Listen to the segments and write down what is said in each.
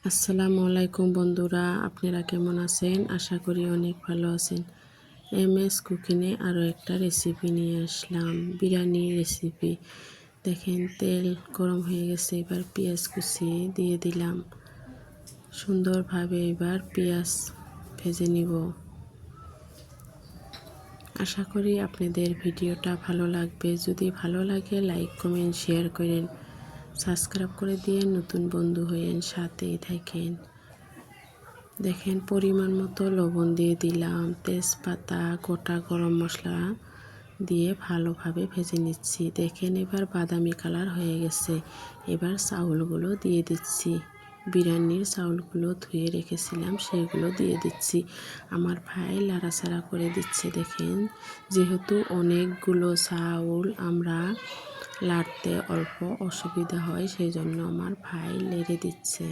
আসসালামু আলাইকুম বন্ধুরা, আপনারা কেমন আছেন? আশা করি অনেক ভালো আছেন। এমএস কুকিংয়ে আরও একটা রেসিপি নিয়ে আসলাম, বিরিয়ানি রেসিপি। দেখেন তেল গরম হয়ে গেছে, এবার পেঁয়াজ কুচি দিয়ে দিলাম। সুন্দরভাবে এবার পেঁয়াজ ভেজে নিব। আশা করি আপনাদের ভিডিওটা ভালো লাগবে। যদি ভালো লাগে লাইক কমেন্ট শেয়ার করেন, সাবস্ক্রাইব করে দিয়ে নতুন বন্ধু হয়েন, সাথেই থাকেন। দেখেন পরিমাণ মতো লবণ দিয়ে দিলাম, তেজপাতা গোটা গরম মশলা দিয়ে ভালোভাবে ভেজে নিচ্ছি। দেখেন এবার বাদামি কালার হয়ে গেছে। এবার চাউলগুলো দিয়ে দিচ্ছি, বিরিয়ানির চাউলগুলো ধুয়ে রেখেছিলাম সেগুলো দিয়ে দিচ্ছি। আমার ভাই লাড়াচাড়া করে দিচ্ছে। দেখেন যেহেতু অনেকগুলো চাউল আমরা লাড়তে অল্প অসুবিধা হয়, সেই জন্য আমার ভাই লেড়ে দিচ্ছে।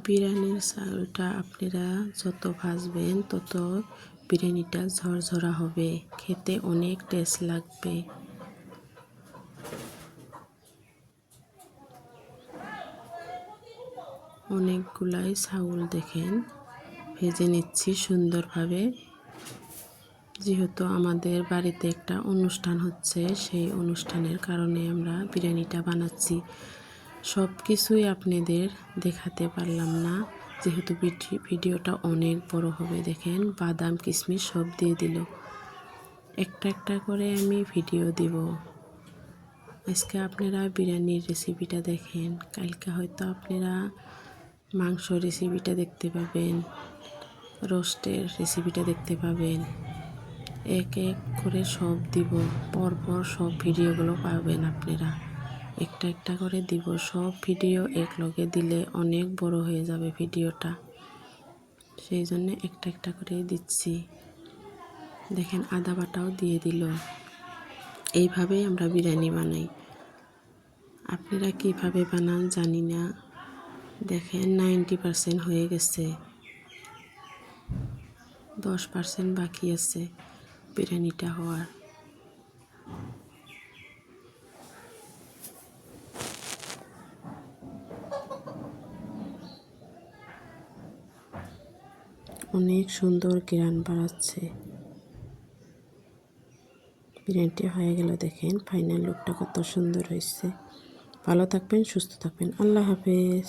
বিরিয়ানির চাউলটা আপনারা যত ভাজবেন তত বিরিয়ানিটা ঝরঝরা হবে, খেতে অনেক টেস্ট লাগবে। অনেকগুলাই চাউল দেখেন ভেজে নিচ্ছি সুন্দরভাবে। যেহেতু আমাদের বাড়িতে একটা অনুষ্ঠান হচ্ছে, সেই অনুষ্ঠানের কারণে আমরা বিরিয়ানিটা বানাচ্ছি। সব কিছুই আপনাদের দেখাতে পারলাম না, যেহেতু ভিডিওটা অনেক বড় হবে। দেখেন বাদাম কিশমিশ সব দিয়ে দিল। একটা একটা করে আমি ভিডিও দিব। আজকে আপনারা বিরিয়ানির রেসিপিটা দেখেন, কালকে হয়তো আপনারা মাংস রেসিপিটা দেখতে পাবেন, রোস্টের রেসিপিটা দেখতে পাবেন। এক এক করে সব দিব, পরপর সব ভিডিওগুলো পাবেন আপনারা। একটা একটা করে দিব, সব ভিডিও একলগে দিলে অনেক বড় হয়ে যাবে ভিডিওটা, সেই জন্য একটা একটা করে দিচ্ছি। দেখেন আদা বাটাও দিয়ে দিল। এইভাবেই আমরা বিরিয়ানি বানাই। আপনারা কিভাবে বানান জানি না। দেখেন 90% হয়ে গেছে, 10% বাকি আছে বিরিয়ানিটা হওয়ার। অনেক সুন্দর ঘ্রাণ বাড়াচ্ছে। বিরিয়ানিটি হয়ে গেল। দেখেন ফাইনাল লুকটা কত সুন্দর হয়েছে। ভালো থাকবেন, সুস্থ থাকবেন। আল্লাহ হাফেজ।